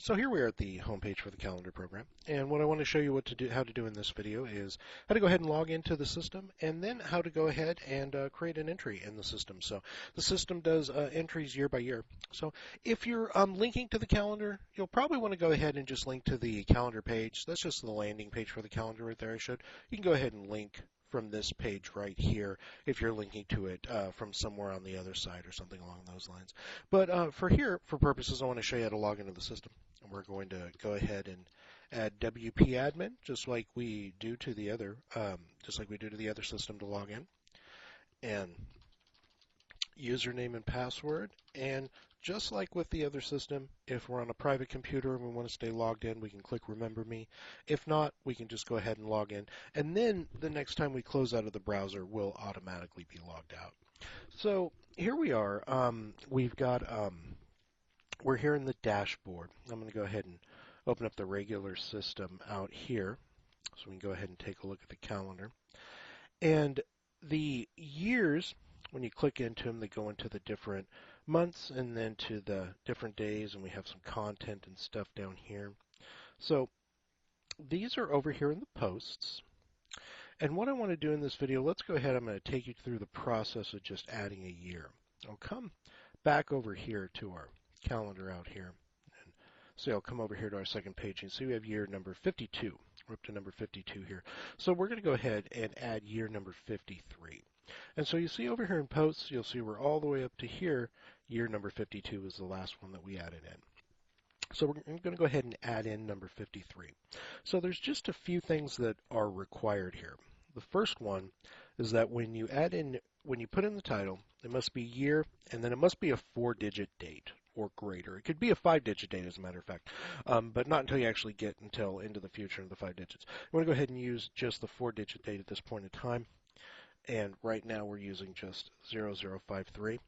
So here we are at the homepage for the calendar program, and what I want to show you how to do in this video is how to go ahead and log into the system, and then how to go ahead and create an entry in the system. So the system does entries year by year. So if you're linking to the calendar, you'll probably want to go ahead and just link to the calendar page. That's just the landing page for the calendar right there. You can go ahead and link from this page right here if you're linking to it from somewhere on the other side or something along those lines. But for purposes, I want to show you how to log into the system. And we're going to go ahead and add WP admin, just like we do to the other system to log in, and username and password. And just like with the other system, if we're on a private computer and we want to stay logged in, we can click Remember Me. If not, we can just go ahead and log in. And then the next time we close out of the browser, we'll automatically be logged out. So here we are. We're here in the dashboard. I'm going to go ahead and open up the regular system out here so we can go ahead and take a look at the calendar. And the years, when you click into them, they go into the different months and then to the different days, and we have some content and stuff down here. So these are over here in the posts. And what I want to do in this video, let's go ahead. I'm going to take you through the process of just adding a year. I'll come back over here to our calendar out here. And so I'll come over here to our second page and see we have year number 52. We're up to number 52 here. So we're going to go ahead and add year number 53. And so you see over here in posts, you'll see we're all the way up to here. Year number 52 is the last one that we added in. So we're going to go ahead and add in number 53. So there's just a few things that are required here. The first one is that when you put in the title, it must be year, and then it must be a 4-digit date or greater. It could be a 5-digit date, as a matter of fact, but not until you actually get into the future of the 5 digits. You want to go ahead and use just the 4-digit date at this point in time, and right now we're using just 0053.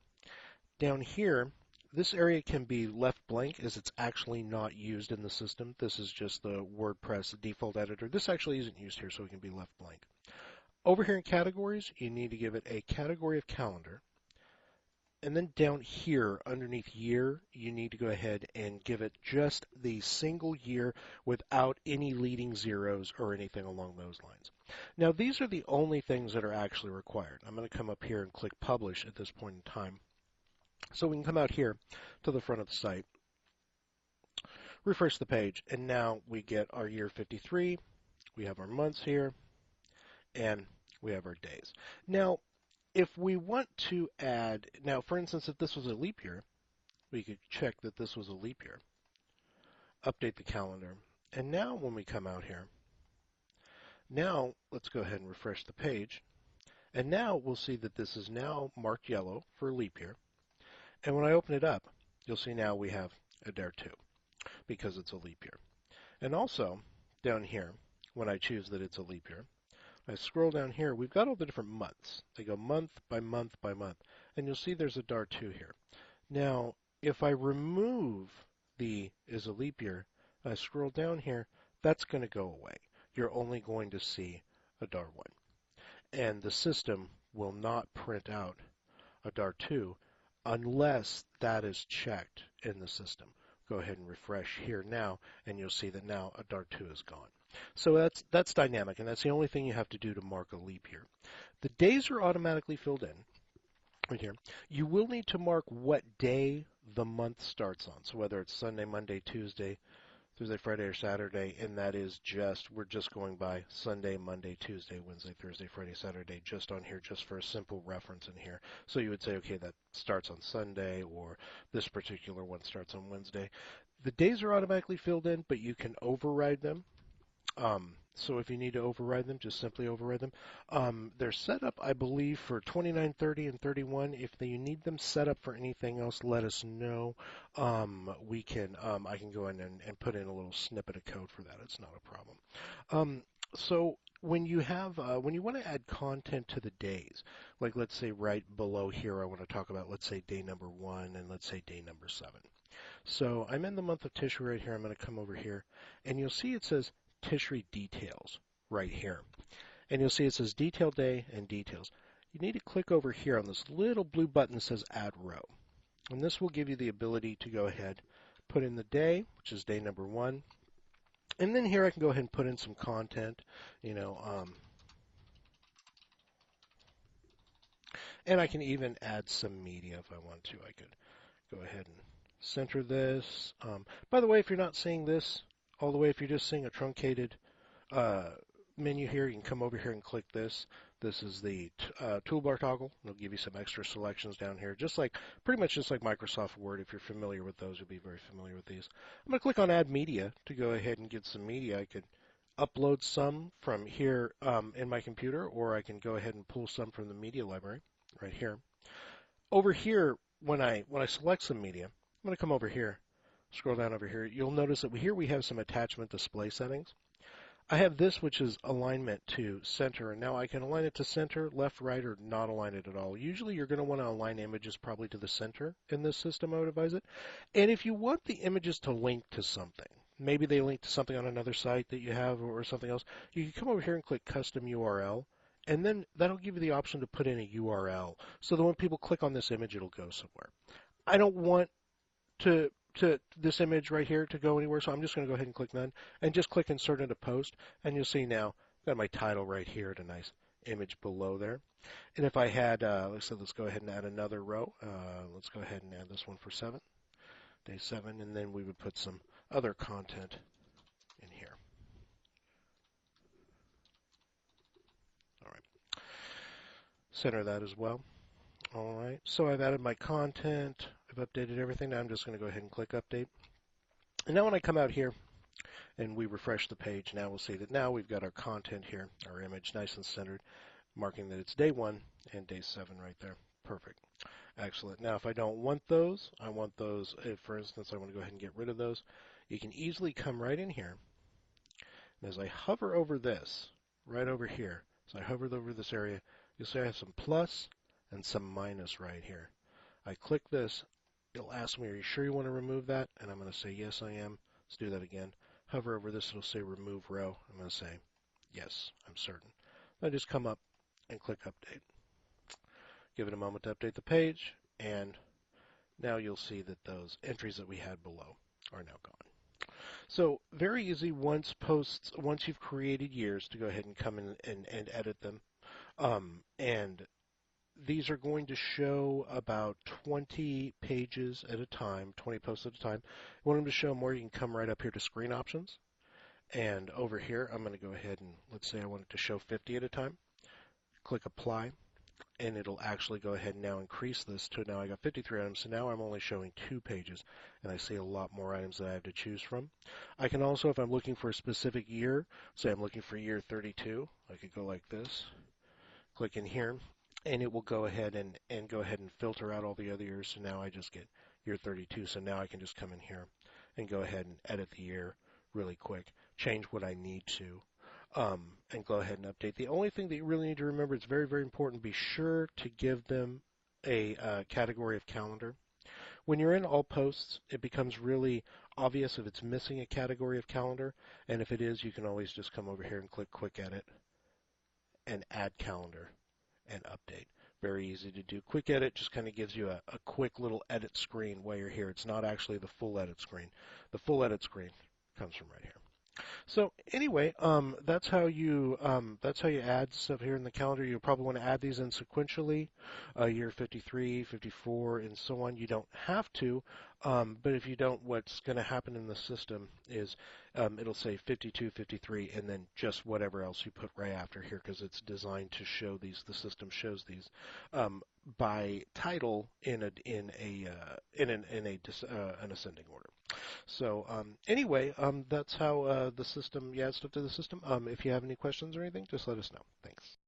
Down here, this area can be left blank as it's actually not used in the system. This is just the WordPress default editor. This actually isn't used here, so it can be left blank. Over here in categories, you need to give it a category of calendar. And then down here, underneath year, you need to go ahead and give it just the single year without any leading zeros or anything along those lines. Now, these are the only things that are actually required. I'm going to come up here and click Publish at this point in time. So we can come out here to the front of the site, refresh the page, and now we get our year 53. We have our months here, and we have our days. Now, if we want to add, for instance, if this was a leap year, we could check that this was a leap year, update the calendar, and now when we come out here, now let's go ahead and refresh the page, and now we'll see that this is now marked yellow for leap year, and when I open it up, you'll see now we have a DARE 2 because it's a leap year. And also, down here, when I choose that it's a leap year, I scroll down here, we've got all the different months. They go month by month by month. And you'll see there's a DARE 2 here. Now, if I remove the is a leap year, I scroll down here, that's going to go away. You're only going to see a DARE 1. And the system will not print out a DARE 2 unless that is checked in the system. Go ahead and refresh here now, and you'll see that now a DARE 2 is gone. So that's dynamic, and that's the only thing you have to do to mark a leap year. The days are automatically filled in right here. You will need to mark what day the month starts on, so whether it's Sunday, Monday, Tuesday, Thursday, Friday, or Saturday, and that is we're just going by Sunday, Monday, Tuesday, Wednesday, Thursday, Friday, Saturday, just on here, just for a simple reference in here. So you would say, okay, that starts on Sunday, or this particular one starts on Wednesday. The days are automatically filled in, but you can override them. So if you need to override them, just simply override them. They're set up, I believe, for 29, 30, and 31. If you need them set up for anything else, let us know. I can go in and put in a little snippet of code for that. It's not a problem. So when you want to add content to the days, like let's say right below here, I want to talk about, let's say day number 1 and let's say day number 7. So I'm in the month of Tishri right here. I'm going to come over here, and you'll see it says Tishri details right here. And you'll see it says detail day and details. You need to click over here on this little blue button that says add row. And this will give you the ability to go ahead, put in the day, which is day number 1. And then here I can go ahead and put in some content, you know, and I can even add some media if I want to. I could go ahead and center this. By the way, if you're not seeing this all the way, if you're just seeing a truncated uh, menu here, you can come over here and click this. This is the Toolbar Toggle. It'll give you some extra selections down here, pretty much just like Microsoft Word. If you're familiar with those, you'll be very familiar with these. I'm going to click on Add Media to go ahead and get some media. I could upload some from here in my computer, or I can go ahead and pull some from the media library right here. Over here, when I select some media, I'm going to come over here, scroll down over here. You'll notice that here we have some attachment display settings. I have this, which is alignment to center, and now I can align it to center, left, right, or not align it at all. Usually you're going to want to align images probably to the center in this system, I would advise it. And if you want the images to link to something, maybe they link to something on another site that you have or something else, you can come over here and click Custom URL, and then that'll give you the option to put in a URL so that when people click on this image, it'll go somewhere. I don't want to this image right here to go anywhere, so I'm just going to go ahead and click None, and just click Insert into Post, and you'll see now I've got my title right here, a nice image below there. And if I had, let's go ahead and add another row. Let's go ahead and add this one for day 7, and then we would put some other content in here. All right. Center that as well. All right, so I've added my content, I've updated everything. Now I'm just going to go ahead and click Update. And now when I come out here and we refresh the page, now we'll see that now we've got our content here, our image nice and centered, marking that it's day 1 and day 7 right there. Perfect. Excellent. Now if I don't want those, I want those, if for instance I want to go ahead and get rid of those, you can easily come right in here. And as I hover over this, right over here, as I hover over this area, you'll see I have some plus and some minus right here. I click this, it'll ask me, are you sure you want to remove that? And I'm going to say, yes, I am. Let's do that again. Hover over this, it'll say remove row. I'm going to say, yes, I'm certain. I just come up and click update. Give it a moment to update the page, and now you'll see that those entries that we had below are now gone. So very easy once you've created years to go ahead and come in and edit them. And these are going to show about 20 pages at a time, 20 posts at a time. You want them to show more, you can come right up here to Screen Options. And over here, I'm going to go ahead and, let's say I want it to show 50 at a time. Click Apply, and it'll actually go ahead and now increase this to, now I got 53 items, so now I'm only showing 2 pages, and I see a lot more items that I have to choose from. I can also, if I'm looking for a specific year, say I'm looking for year 32, I could go like this, click in here, and it will go ahead and filter out all the other years. So now I just get year 32. So now I can just come in here and go ahead and edit the year really quick, change what I need to, and go ahead and update. The only thing that you really need to remember, it's very, very important, be sure to give them a category of calendar. When you're in all posts, it becomes really obvious if it's missing a category of calendar, and if it is, you can always just come over here and click Quick Edit and add calendar and update. Very easy to do. Quick Edit just kind of gives you a quick little edit screen while you're here. It's not actually the full edit screen. The full edit screen comes from right here. So anyway, that's how you add stuff here in the calendar. You'll probably want to add these in sequentially, year 53, 54, and so on. You don't have to, but if you don't, what's going to happen in the system is it'll say 52, 53, and then just whatever else you put right after here, because it's designed to show these. The system shows these by title in an ascending order. So anyway, that's how the system, you add stuff to the system. If you have any questions or anything, just let us know. Thanks.